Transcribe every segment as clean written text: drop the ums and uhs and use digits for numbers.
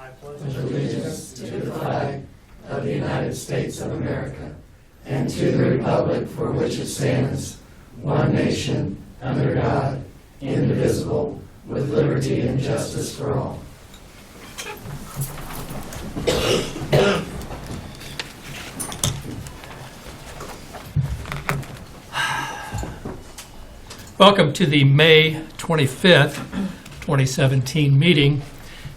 I pledge allegiance to the flag of the United States of America and to the republic for which it stands, one nation, under God, indivisible, with liberty and justice for all. Welcome to the May 25th, 2017 meeting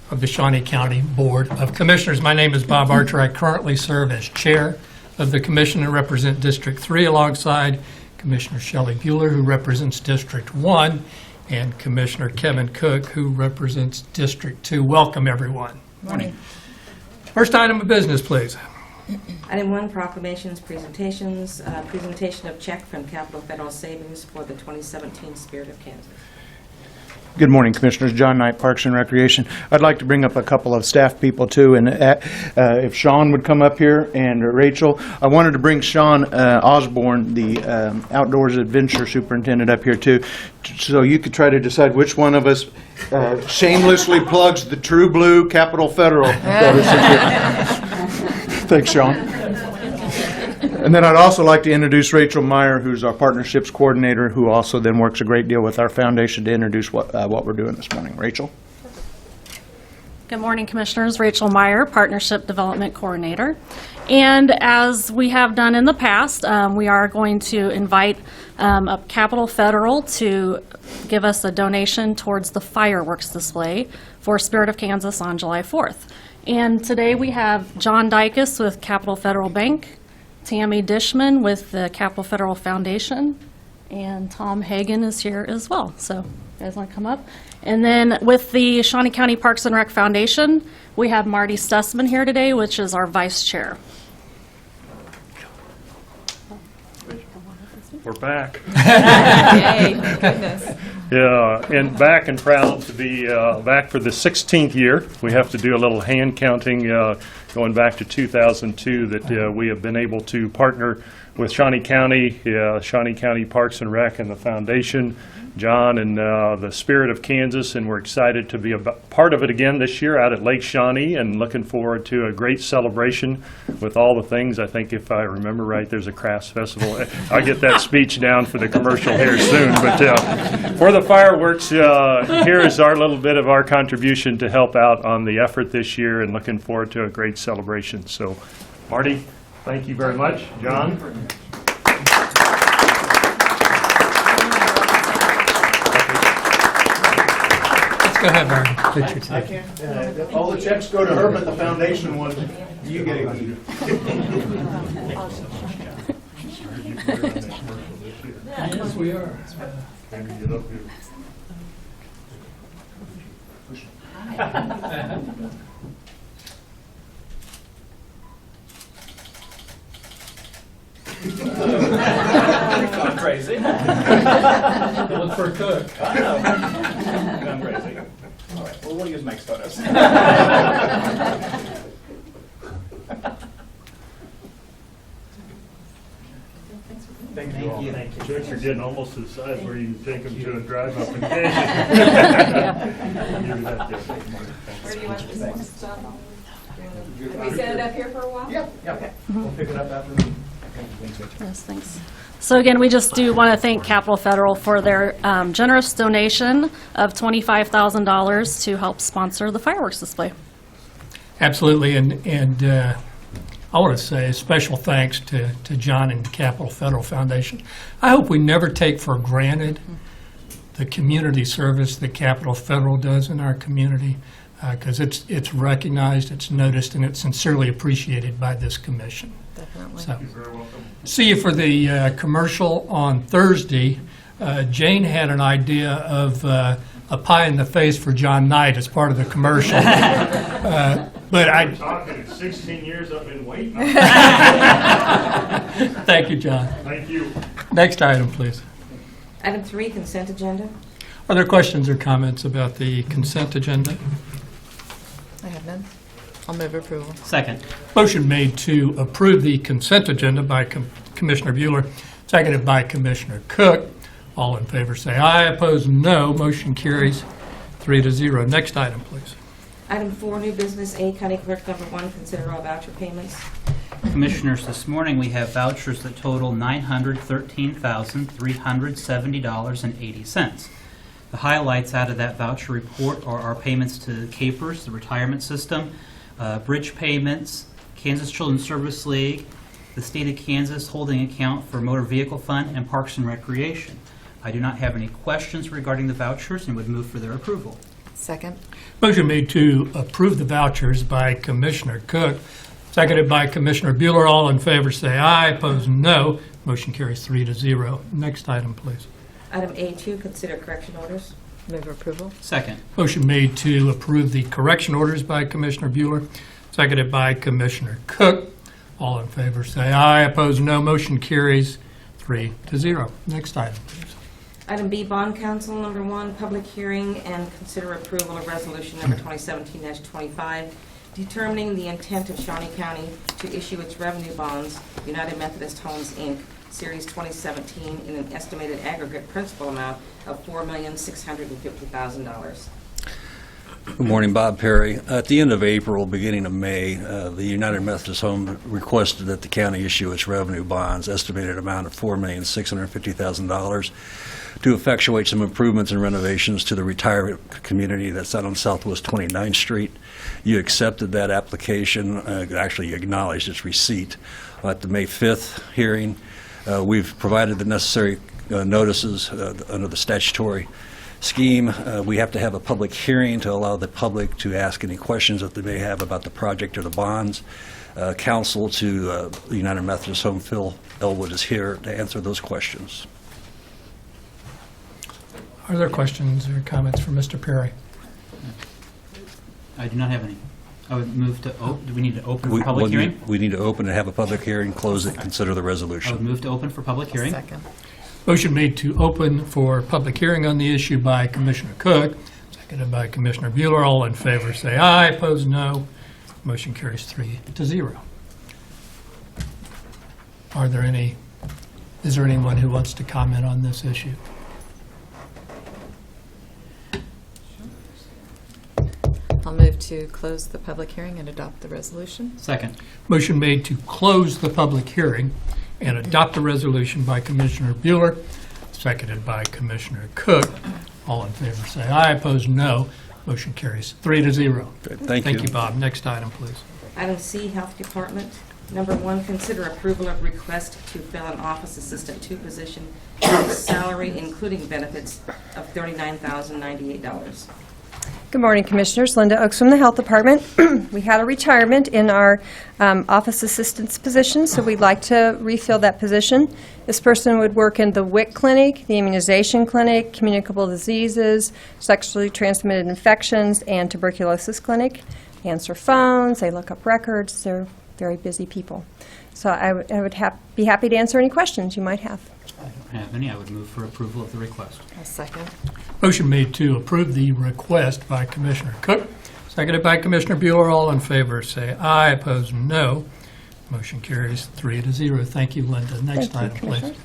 of the Shawnee County Board of Commissioners. My name is Bob Archer. I currently serve as chair of the commission and represent District 3 alongside Commissioner Shelley Bueller, who represents District 1, and Commissioner Kevin Cook, who represents District 2. Welcome, everyone. Morning. First item of business, please. Item 1, proclamations, presentations. Presentation of check from Capital Federal Savings for the 2017 Spirit of Kansas. Good morning, Commissioners. John Knight, Parks and Recreation. I'd like to bring up a couple of staff people, too, and if Sean would come up here, and Rachel. I wanted to bring Sean Osborne, the Outdoors Adventure Superintendent, up here, too, so you could try to decide which one of us shamelessly plugs the True Blue Capital Federal. Thanks, Sean. And then I'd also like to introduce Rachel Meyer, who's our partnerships coordinator, who also then works a great deal with our foundation to introduce what we're doing this morning. Rachel? Good morning, Commissioners. Rachel Meyer, Partnership Development Coordinator. And as we have done in the past, we are going to invite Capital Federal to give us a donation towards the fireworks display for Spirit of Kansas on July 4th. And today we have John Dykes with Capital Federal Bank, Tammy Dishman with the Capital Federal Foundation, and Tom Hagan is here as well. So, you guys want to come up? And then with the Shawnee County Parks and Rec Foundation, we have Marty Stussman here today, which is our vice chair. We're back. Yay, thank goodness. Yeah, and back and proud to be back for the 16th year. We have to do a little hand counting going back to 2002 that we have been able to partner with Shawnee County Parks and Rec and the Foundation, John, and the Spirit of Kansas, and we're excited to be a part of it again this year out at Lake Shawnee and looking forward to a great celebration with all the things. I think if I remember right, there's a crafts festival. I'll get that speech down for the commercial here soon, but for the fireworks, here is our little bit of our contribution to help out on the effort this year and looking forward to a great celebration. So, Marty, thank you very much. John? Go ahead, Marty. I can't. All the checks go to her, but the foundation ones, you get a key. Yes, we are. I'm crazy. Look for a cook. I know. I'm crazy. All right, well, we'll use Mike's photos. Thank you. Chicks are getting almost to the size where you can take them to a drive-up and Where do you want this stuff? Have we set it up here for a while? Yeah. Okay. We'll pick it up after the. Yes, thanks. So again, we just do want to thank Capital Federal for their generous donation of $25,000 to help sponsor the fireworks display. Absolutely, and I want to say a special thanks to John and the Capital Federal Foundation. I hope we never take for granted the community service that Capital Federal does in our community, because it's recognized, it's noticed, and it's sincerely appreciated by this commission. Definitely. So, see you for the commercial on Thursday. Jane had an idea of a pie in the face for John Knight as part of the commercial. But I talking 16 years I've been waiting. Thank you, John. Thank you. Next item, please. Item 3, consent agenda. Are there questions or comments about the consent agenda? I have none. I'll move approval. Second. Motion made to approve the consent agenda by Commissioner Bueller, seconded by Commissioner Cook. All in favor say aye. Opposed, no. Motion carries 3-0. Next item, please. Item 4, new business, A, County Clerk number 1, consider all voucher payments. Commissioners, this morning we have vouchers that total $913,370.80. The highlights out of that voucher report are our payments to Capers, the retirement system, bridge payments, Kansas Children's Service League, the State of Kansas holding account for Motor Vehicle Fund, and Parks and Recreation. I do not have any questions regarding the vouchers and would move for their approval. Second. Motion made to approve the vouchers by Commissioner Cook, seconded by Commissioner Bueller. All in favor say aye, opposed no. Motion carries 3-0. Next item, please. Item A2, consider correction orders. Move approval. Second. Motion made to approve the correction orders by Commissioner Bueller, seconded by Commissioner Cook. All in favor say aye, opposed no. Motion carries 3-0. Next item, please. Item B, Bond Council number 1, public hearing and consider approval of resolution number 2017-25, determining the intent of Shawnee County to issue its revenue bonds, United Methodist Homes, Inc., Series 2017, in an estimated aggregate principal amount of $4,650,000. Good morning, Bob Perry. At the end of April, beginning of May, the United Methodist Home requested that the county issue its revenue bonds, estimated amount of $4,650,000, to effectuate some improvements and renovations to the retirement community that's out on Southwest 29th Street. You accepted that application, actually you acknowledged its receipt at the May 5th hearing. We've provided the necessary notices under the statutory scheme. We have to have a public hearing to allow the public to ask any questions that they may have about the project or the bonds. Counsel to the United Methodist Home, Phil Elwood, is here to answer those questions. Are there questions or comments for Mr. Perry? I do not have any. I would move to, do we need to open for public hearing? We need to open and have a public hearing, close it, consider the I would resolution. move to open for public hearing. Second. Motion made to open for public hearing on the issue by Commissioner Cook, seconded by Commissioner Bueller. All in favor say aye, opposed no. Motion carries 3-0. Is there anyone who wants to comment on this issue? I'll move to close the public hearing and adopt the resolution. Second. Motion made to close the public hearing and adopt the resolution by Commissioner Bueller, seconded by Commissioner Cook. All in favor say aye, opposed no. Motion carries 3-0. Good. Thank you. Thank you, Bob. Next item, please. Item C, Health Department. Number 1, consider approval of request to fill an office assistant 2 position with salary including benefits of $39,098. Good morning, Commissioners. Linda Oaks from the Health Department. We had a retirement in our office assistant's position, so we'd like to refill that position. This person would work in the WIC clinic, the immunization clinic, communicable diseases, sexually transmitted infections, and tuberculosis clinic. They answer phones, they look up records, they're very busy people. So I would be happy to answer any questions you might have. I don't have any. I would move for approval of the request. A second. Motion made to approve the request by Commissioner Cook, seconded by Commissioner Bueller. All in favor say aye, opposed no. Motion carries 3-0. Thank you, Linda. Next Thank you, item, please. Commissioner.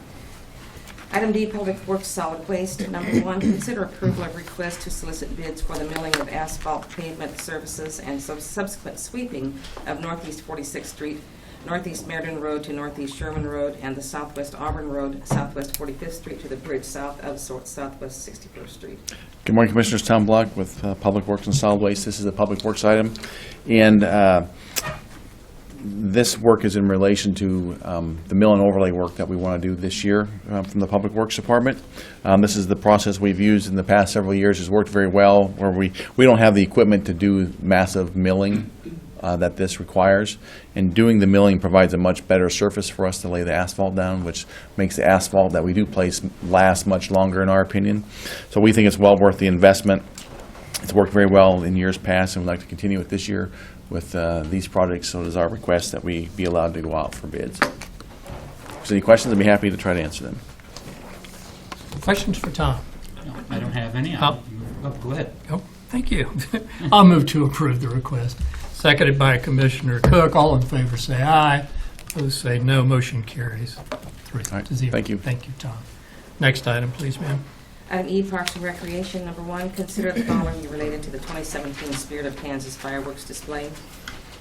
Item D, Public Works Solid Waste. Number 1, consider approval of request to solicit bids for the milling of asphalt pavement services and subsequent sweeping of Northeast 46th Street, Northeast Meriden Road to Northeast Sherman Road, and the Southwest Auburn Road, Southwest 45th Street to the bridge south of Southwest 61st Street. Good morning, Commissioners. Tom Block with Public Works and Solid Waste. This is a Public Works item, and this work is in relation to the mill and overlay work that we want to do this year from the Public Works Department. This is the process we've used in the past several years. It's worked very well, where we don't have the equipment to do massive milling that this requires, and doing the milling provides a much better surface for us to lay the asphalt down, which makes the asphalt that we do place last much longer, in our opinion. So we think it's well worth the investment. It's worked very well in years past, and we'd like to continue it this year with these projects. So it is our request that we be allowed to go out for bids. If there's any questions, I'd be happy to try to answer them. Questions for Tom? No, I don't have any. Go ahead. Oh, thank you. I'll move to approve the request. Seconded by Commissioner Cook. All in favor say aye. Opposed say no. Motion carries 3-0. Thank you. Thank you, Tom. Next item, please, ma'am. Item E, Parks and Recreation. Number 1, consider the following related to the 2017 Spirit of Kansas fireworks display.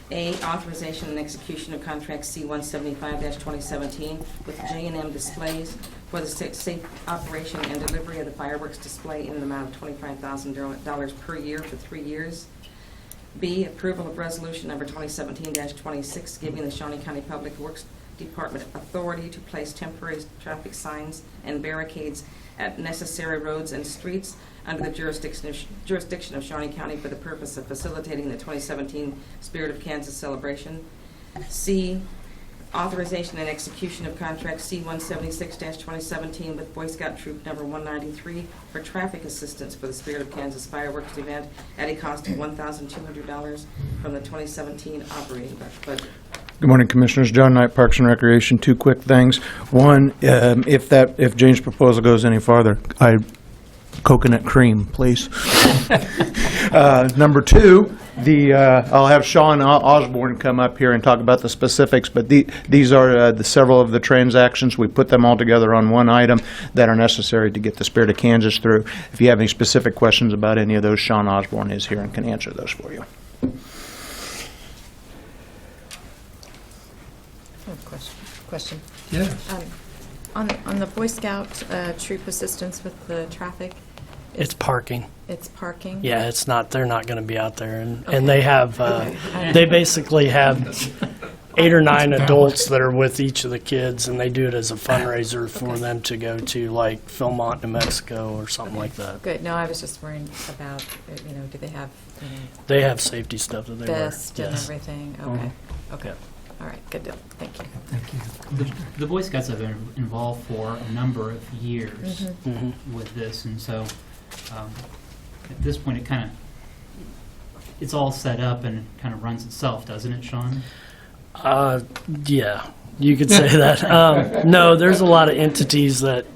A, authorization and execution of contract C-175-2017 with J&M Displays for the safe operation and delivery of the fireworks display in an amount of $25,000 per year for 3 years. B, approval of resolution number 2017-26, giving the Shawnee County Public Works Department authority to place temporary traffic signs and barricades at necessary roads and streets under the jurisdiction of Shawnee County for the purpose of facilitating the 2017 Spirit of Kansas celebration. C, authorization and execution of contract C-176-2017 with Boy Scout Troop Number 193 for traffic assistance for the Spirit of Kansas fireworks event at a cost of $1,200 from the 2017 operating budget. Good morning, Commissioners. John Knight, Parks and Recreation. Two quick things. One, if Jane's proposal goes any farther, coconut cream, please. Number 2, I'll have Sean Osborne come up here and talk about the specifics, but these are the several of the transactions. We put them all together on one item that are necessary to get the Spirit of Kansas through. If you have any specific questions about any of those, Sean Osborne is here and can answer those for you. Question. Yeah. On the Boy Scout troop assistance with the traffic, It's parking. it's parking? Yeah, it's not, they're not going to be out there. And Okay. they have, they basically have 8 or 9 adults that are with each of the kids, and they do it as a fundraiser for them to go to, like, Philmont, New Mexico, or something like that. Good. No, I was just worrying about, do they have, They have safety stuff that they wear. vest and Yes. everything? Mhm. Okay. Okay. Yeah. All right. Good deal. Thank you. Thank you. The Boy Scouts have been involved for a number of years Mhm. with this, and so at this point, it's all set up and kind of runs itself, doesn't it, Sean? Yeah, you could say that. No, there's a lot of entities that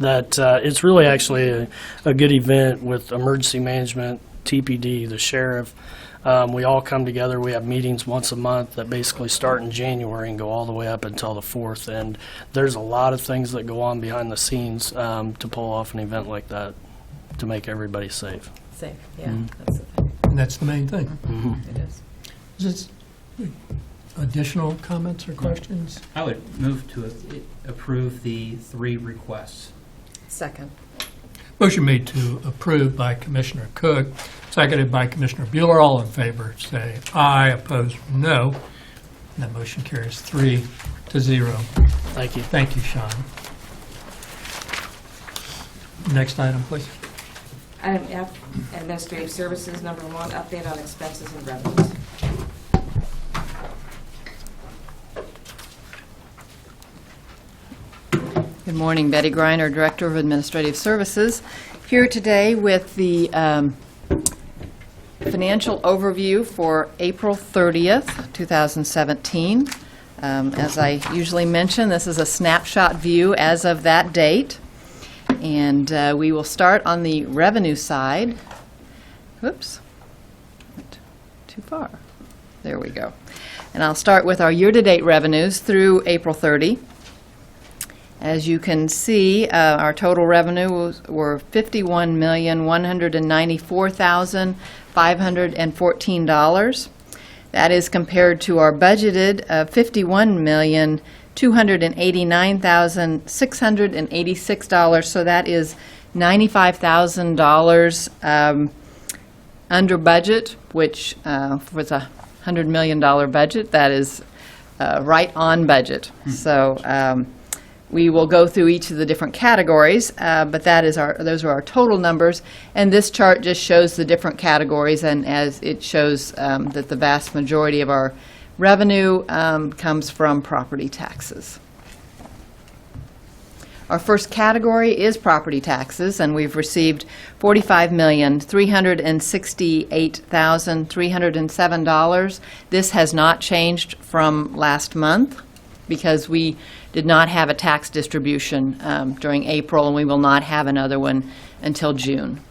it's really actually a good event with emergency management, TPD, the sheriff. We all come together. We have meetings once a month that basically start in January and go all the way up until the 4th. And there's a lot of things that go on behind the scenes to pull off an event like that to make everybody safe. Safe. Yeah, Mhm. that's the thing. And that's the main thing. It is. Is this additional comments or questions? I would move to approve the 3 requests. Second. Motion made to approve by Commissioner Cook, seconded by Commissioner Bueller. All in favor, say aye. Opposed, no. And that motion carries 3-0. Thank you. Thank you, Sean. Next item, please. Item F, Administrative Services. Number 1, update on expenses and revenues. Good morning, Betty Griner, Director of Administrative Services, here today with the financial overview for April 30th, 2017. As I usually mention, this is a snapshot view as of that date. And we will start on the revenue side. Whoops, went too far. There we go. And I'll start with our year-to-date revenues through April 30. As you can see, our total revenues were $51,194,514. That is compared to our budgeted $51,289,686. So that is $95,000 under budget, which was a $100 million budget. That is right on budget. So we will go through each of the different categories, but those are our total numbers. And this chart just shows the different categories, and as it shows that the vast majority of our revenue comes from property taxes. Our first category is property taxes, and we've received $45,368,307. This has not changed from last month because we did not have a tax distribution during April, and we will not have another one until June.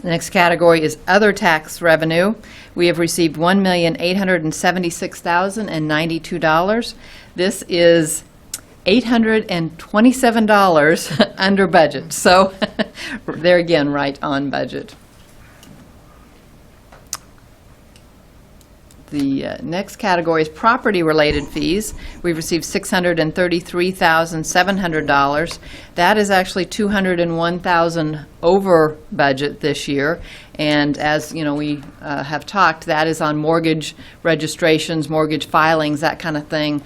The next category is other tax revenue. We have received $1,876,092. This is $827 under budget. So there again, right on budget. The next category is property-related fees. We've received $633,700. That is actually $201,000 over budget this year. And as you know, we have talked, that is on mortgage registrations, mortgage filings, that kind of thing.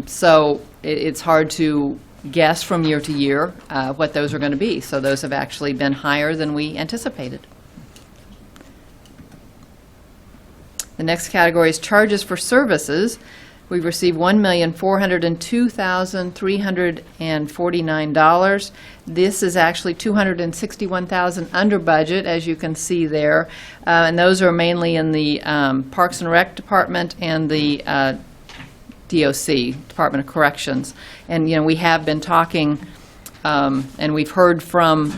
So it's hard to guess from year to year what those are going to be. So those have actually been higher than we anticipated. The next category is charges for services. We've received $1,402,349. This is actually $261,000 under budget, as you can see there. And those are mainly in the Parks and Rec Department and the DOC, Department of Corrections. And, you know, we have been talking, and we've heard from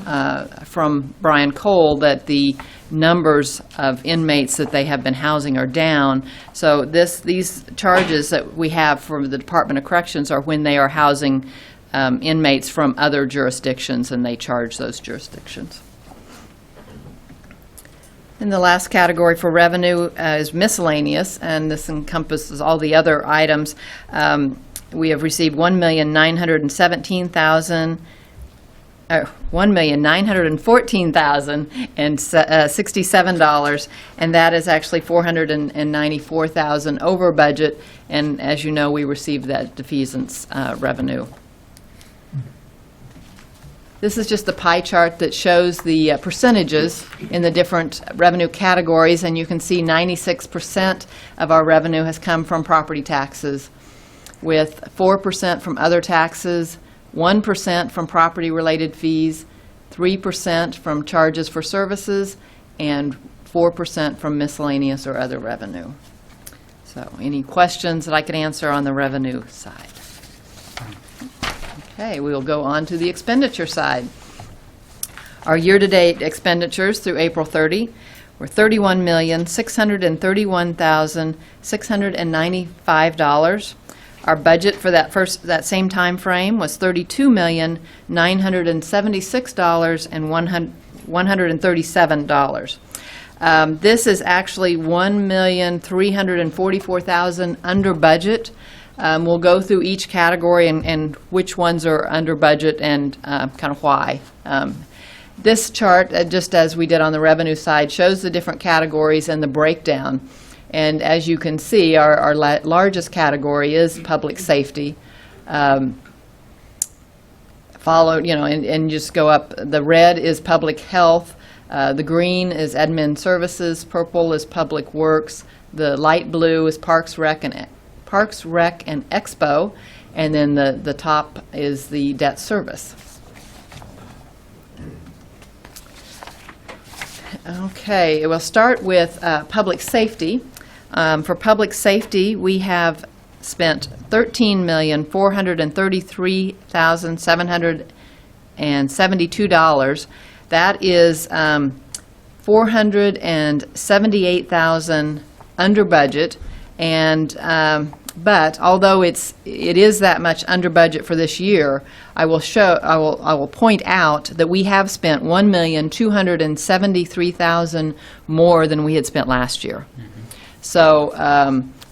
Brian Cole that the numbers of inmates that they have been housing are down. So these charges that we have from the Department of Corrections are when they are housing inmates from other jurisdictions, and they charge those jurisdictions. And the last category for revenue is miscellaneous, and this encompasses all the other items. We have received $1,914,067, and that is actually $494,000 over budget. And as you know, we received that defeasance revenue. This is just the pie chart that shows the percentages in the different revenue categories, and you can see 96% of our revenue has come from property taxes, with 4% from other taxes, 1% from property-related fees, 3% from charges for services, and 4% from miscellaneous or other revenue. So any questions that I can answer on the revenue side? Okay, we will go on to the expenditure side. Our year-to-date expenditures through April 30 were $31,631,695. Our budget for that same time frame was $32,976,137. This is actually $1,344,000 under budget. We'll go through each category and which ones are under budget and kind of why. This chart, just as we did on the revenue side, shows the different categories and the breakdown. And as you can see, our largest category is public safety. Followed, you know, and just go up. The red is public health. The green is admin services. Purple is public works. The light blue is Parks, Rec, and Expo. And then the top is the debt service. Okay, we'll start with public safety. For public safety, we have spent $13,433,772. That is $478,000 under budget, and but although it is that much under budget for this year, I will point out that we have spent $1,273,000 more than we had spent last year. So,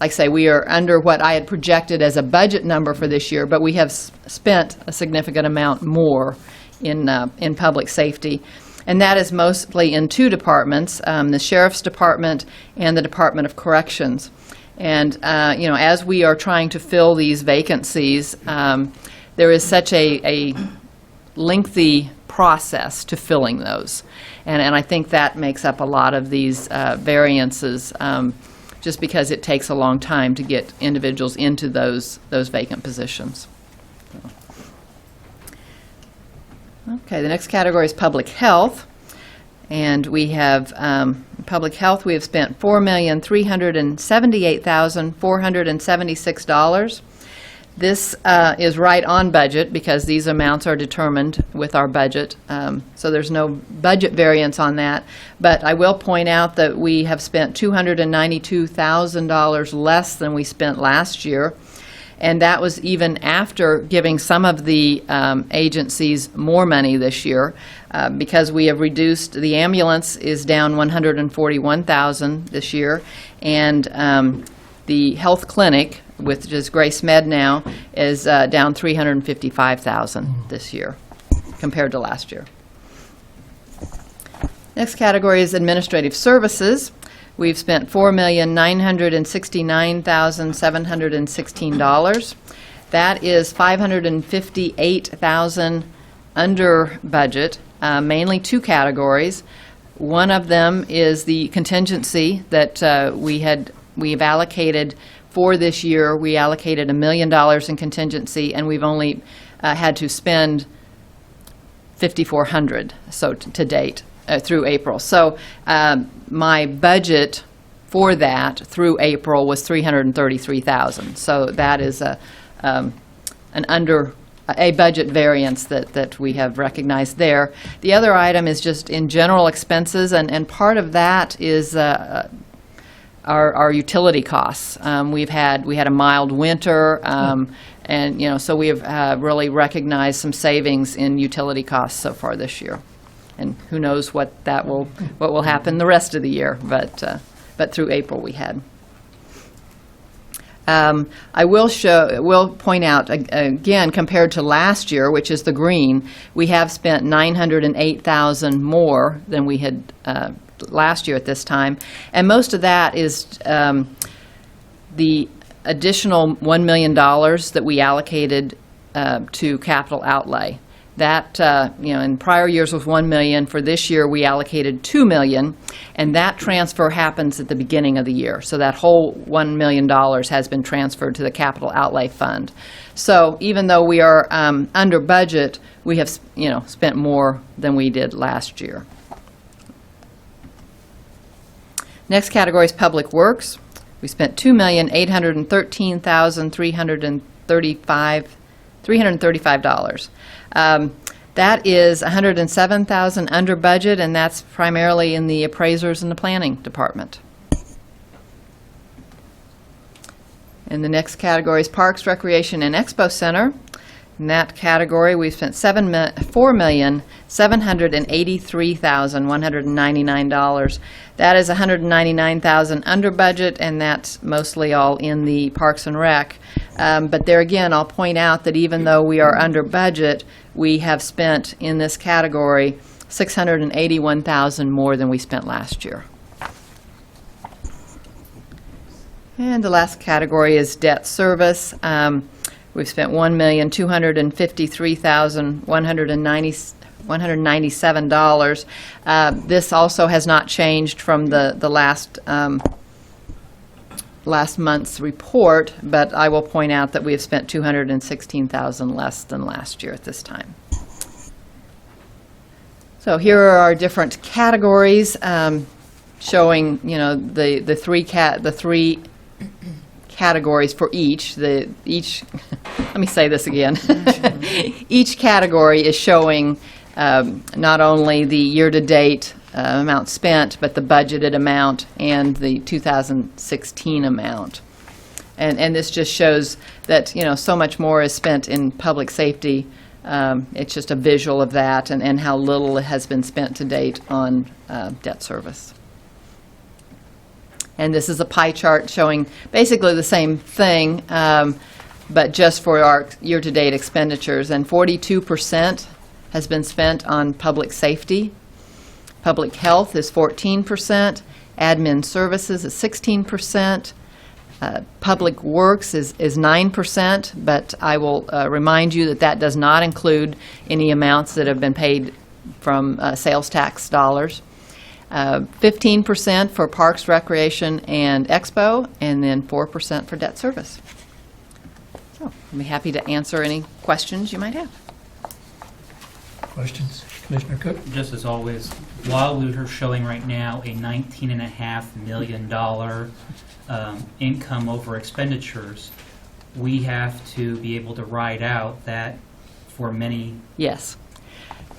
like I say, we are under what I had projected as a budget number for this year, but we have spent a significant amount more in public safety. And that is mostly in two departments, the Sheriff's Department and the Department of Corrections. And, you know, as we are trying to fill these vacancies, there is such a lengthy process to filling those. And I think that makes up a lot of these variances, just because it takes a long time to get individuals into those vacant positions. Okay, the next category is public health. And we have, public health, we have spent $4,378,476. This is right on budget because these amounts are determined with our budget. So there's no budget variance on that. But I will point out that we have spent $292,000 less than we spent last year. And that was even after giving some of the agencies more money this year, because we have reduced, the ambulance is down $141,000 this year, and the health clinic, which is Grace Med now, is down $355,000 this year compared to last year. Next category is administrative services. We've spent $4,969,716. That is $558,000 under budget, mainly two categories. One of them is the contingency that we've allocated for this year. We allocated $1 million in contingency, and we've only had to spend $5,400 so to date. Through April. So my budget for that through April was $333,000. So that is a budget variance that we have recognized there. The other item is just in general expenses, and part of that is our utility costs. We had a mild winter, and so we have really recognized some savings in utility costs so far this year. And who knows what will happen the rest of the year, but through April we had. I will point out again, compared to last year, which is the green, we have spent $908,000 more than we had last year at this time, and most of that is the additional $1 million that we allocated to capital outlay. That, in prior years was $1 million. For this year, we allocated $2 million, and that transfer happens at the beginning of the year. So that whole $1 million has been transferred to the capital outlay fund. So even though we are under budget, we have, spent more than we did last year. Next category is Public Works. We spent $2,813,335. That is $107,000 under budget, and that's primarily in the appraisers and the planning department. And the next category is Parks, Recreation, and Expo Center. In that category, we've spent $4,783,199. That is $199,000 under budget, and that's mostly all in the Parks and Rec. But there again, I'll point out that even though we are under budget, we have spent in this category $681,000 more than we spent last year. And the last category is debt service. We've spent $1,253,197. This also has not changed from the last month's report, but I will point out that we have spent $216,000 less than last year at this time. So here are our different categories, showing the three categories for each. Let me say this again. Each category is showing not only the year-to-date amount spent, but the budgeted amount and the 2016 amount. And this just shows that so much more is spent in public safety. It's just a visual of that and how little has been spent to date on debt service. And this is a pie chart showing basically the same thing, but just for our year-to-date expenditures. And 42% has been spent on public safety. Public health is 14%. Admin services is 16%. Public works is 9%, but I will remind you that does not include any amounts that have been paid from sales tax dollars. 15% for Parks, Recreation, and Expo, and then 4% for debt service. So I'll be happy to answer any questions you might have. Questions? Commissioner Cook? Just as always, while we're showing right now a $19.5 million income over expenditures, we have to be able to ride out that for many. Yes.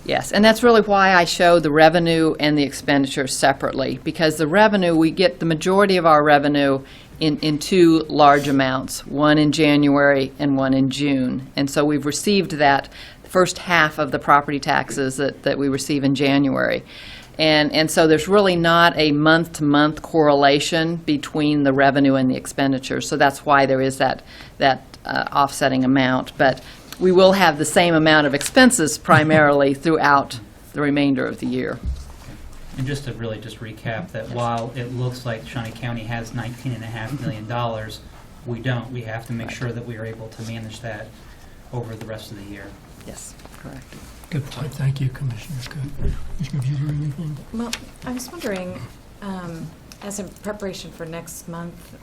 Yes, and that's really why I show the revenue and the expenditures separately, because the revenue, we get the majority of our revenue in two large amounts, one in January and one in June. And so we've received that first half of the property taxes that we receive in January. And so there's really not a month-to-month correlation between the revenue and the expenditures. So that's why there is that offsetting amount. But we will have the same amount of expenses primarily throughout the remainder of the year. And just to really just recap that while it looks like Shawnee County has $19.5 million, we don't. We have to make sure that we are able to manage that over the rest of the year. Yes, correct. Good point. Thank you, Commissioners. Good. Commissioner Bueller, anything? Well, I was wondering, as a preparation for next month,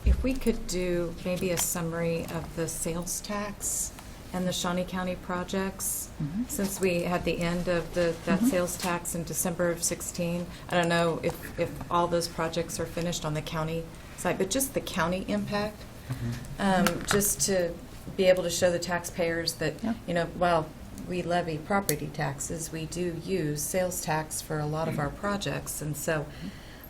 if we could do maybe a summary of the sales tax and the Shawnee County projects, since we had the end of that sales tax in December of 16. I don't know if all those projects are finished on the county side, but just the county impact, just to be able to show the taxpayers that, while we levy property taxes, we do use sales tax for a lot of our projects. And so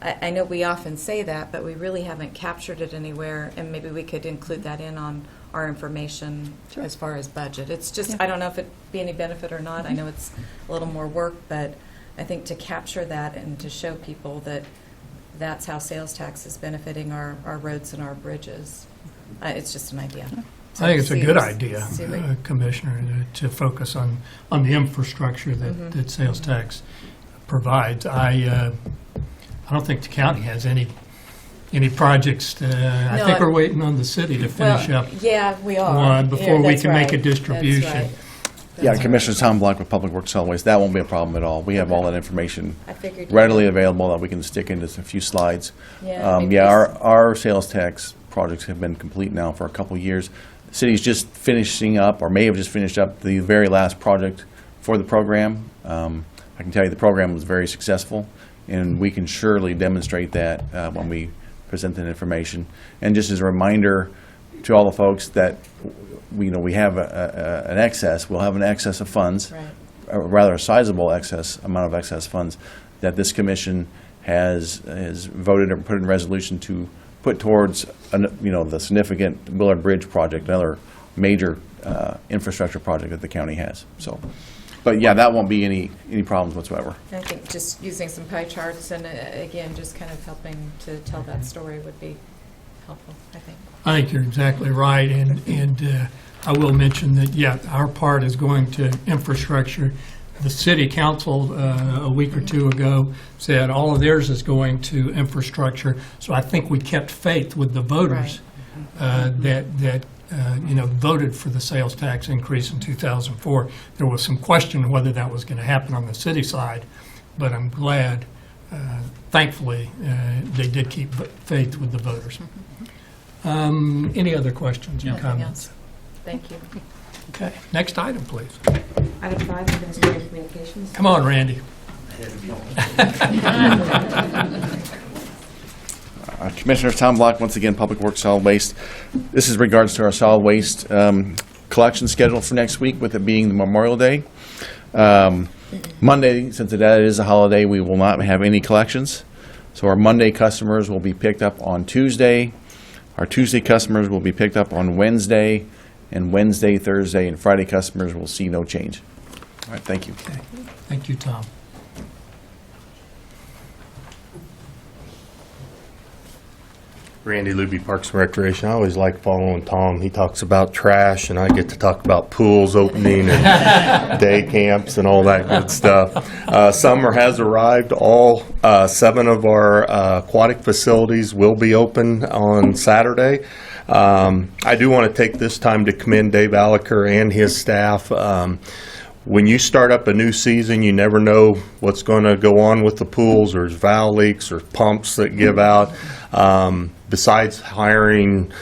I know we often say that, but we really haven't captured it anywhere, and maybe we could include that in on our information as far as budget. It's just, I don't know if it'd be any benefit or not. I know it's a little more work, but I think to capture that and to show people that that's how sales tax is benefiting our roads and our bridges. It's just an idea. I think it's a good idea, Commissioner, to focus on the infrastructure that sales tax provides. I don't think the county has any projects. I think we're waiting on the city to finish up. Yeah, we are. One before we can make a distribution. That's right. Yeah, Commissioner Tom Block with Publicworks Solid Waste, that won't be a problem at all. We have all that information I figured readily available that we can stick into a few slides. maybe Our sales tax projects have been complete now for a couple of years. The city's just finishing up, or may have just finished up, the very last project for the program. I can tell you the program was very successful, and we can surely demonstrate that when we present that information. And just as a reminder to all the folks that we have an excess, we'll have an excess of funds, Right. a rather sizable amount of excess funds that this commission has voted or put in resolution to put towards the significant Willard Bridge project, another major infrastructure project that the county has. So, but yeah, that won't be any problems whatsoever. I think just using some pie charts and, again, just kind of helping to tell that story would be helpful, I think. I think you're exactly right, and I will mention that, our part is going to infrastructure. The city council a week or two ago said all of theirs is going to infrastructure. So I think we kept faith with the voters that voted for the sales tax increase in 2004. There was some question whether that was going to happen on the city side, but I'm glad, thankfully, they did keep faith with the voters. Any other questions or Nothing comments? else. Thank you. Okay, next item, please. Item 5, Administrative Communications. Come on, Randy. Commissioner Tom Block, once again, Public Works Solid Waste. This is regards to our solid waste collection schedule for next week, with it being the Memorial Day. Monday, since that is a holiday, we will not have any collections. So our Monday customers will be picked up on Tuesday. Our Tuesday customers will be picked up on Wednesday, and Wednesday, Thursday, and Friday customers will see no change. All right, thank you. Okay. Thank you, Tom. Randy Luby, Parks and Recreation. I always like following Tom. He talks about trash, and I get to talk about pools opening and day camps and all that good stuff. Summer has arrived. All 7 of our aquatic facilities will be open on Saturday. I do want to take this time to commend Dave Aliker and his staff. When you start up a new season, you never know what's going to go on with the pools. There's valve leaks or pumps that give out. Besides hiring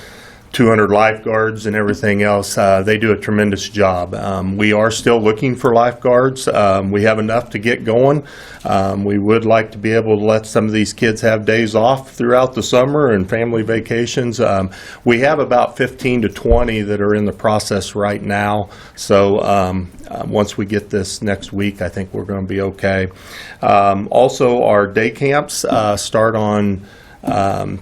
200 lifeguards and everything else, they do a tremendous job. We are still looking for lifeguards. We have enough to get going. We would like to be able to let some of these kids have days off throughout the summer and family vacations. We have about 15 to 20 that are in the process right now. So once we get this next week, I think we're going to be okay. Also, our day camps start on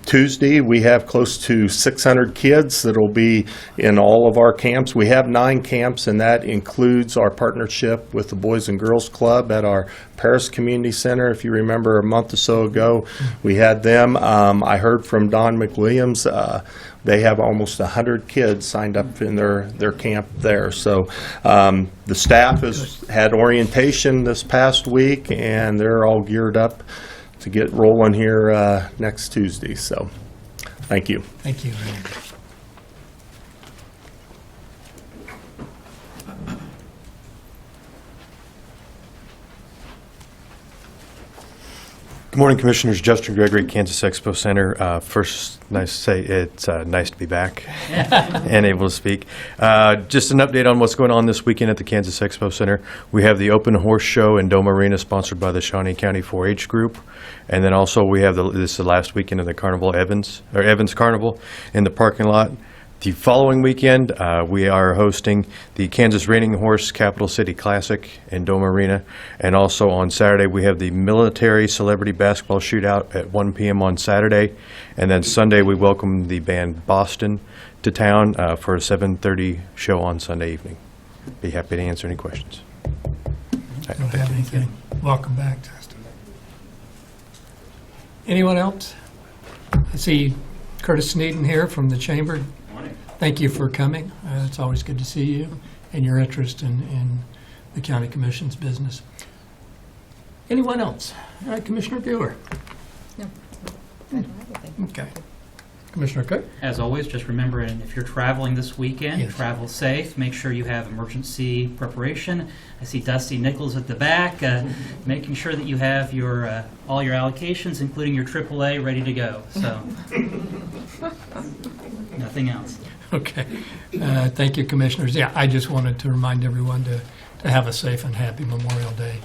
Tuesday, we have close to 600 kids that'll be in all of our camps. We have 9 camps, and that includes our partnership with the Boys and Girls Club at our Paris Community Center. If you remember, a month or so ago, we had them. I heard from Don McWilliams. They have almost 100 kids signed up in their camp there. So the staff has had orientation this past week, and they're all geared up to get rolling here next Tuesday. So thank you. Thank you. Good morning, Commissioners. Justin Gregory, Kansas Expo Center. First, nice to say it's nice to be back and able to speak. Just an update on what's going on this weekend at the Kansas Expo Center. We have the Open Horse Show in Dome Arena, sponsored by the Shawnee County 4-H Group. And then also we have this is the last weekend of the Carnival Evans Carnival in the parking lot. The following weekend, we are hosting the Kansas Reining Horse Capital City Classic in Dome Arena. And also on Saturday, we have the Military Celebrity Basketball Shootout at 1 p.m. on Saturday. And then Sunday, we welcome the band Boston to town for a 7:30 show on Sunday evening. Be happy to answer any questions. I don't have anything. Welcome back, Justin. Anyone else? I see Curtis Sneeden here from the Chamber. Thank you for coming. It's always good to see you and your interest in the County Commission's business. Anyone else? Commissioner Bueller? No. Okay. Commissioner Cook? As always, just remember, and if you're traveling this weekend, Yes. travel safe. Make sure you have emergency preparation. I see Dusty Nichols at the back, making sure that you have your all your allocations, including your AAA, ready to go. So, nothing else. Okay. Thank you, Commissioners. Yeah, I just wanted to remind everyone to have a safe and happy Memorial Day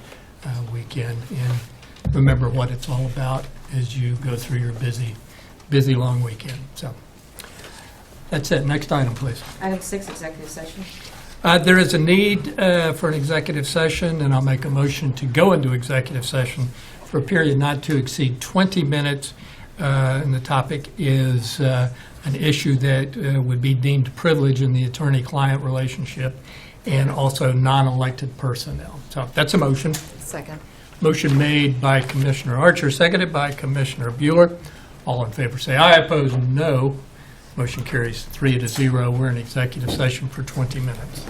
weekend, and remember what it's all about as you go through your busy long weekend. So that's it. Next item, please. Item 6, executive session. There is a need for an executive session, and I'll make a motion to go into executive session for a period not to exceed 20 minutes. And the topic is an issue that would be deemed privilege in the attorney-client relationship, and also non-elected personnel. So that's a motion. Second. Motion made by Commissioner Archer, seconded by Commissioner Bueller. All in favor say aye. Opposed, no. Motion carries 3-0. We're in executive session for 20 minutes.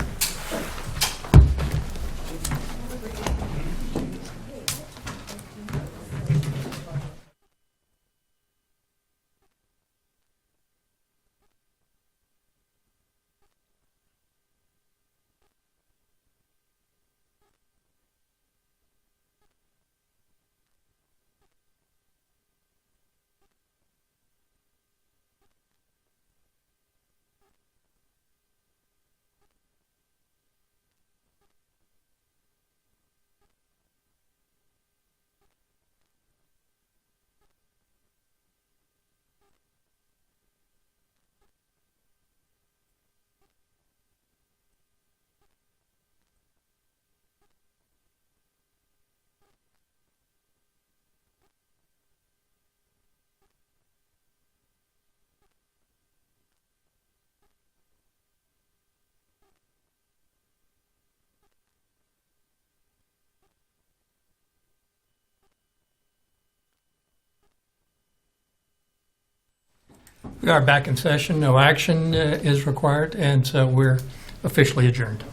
We are back in session. No action is required, and so we're officially adjourned.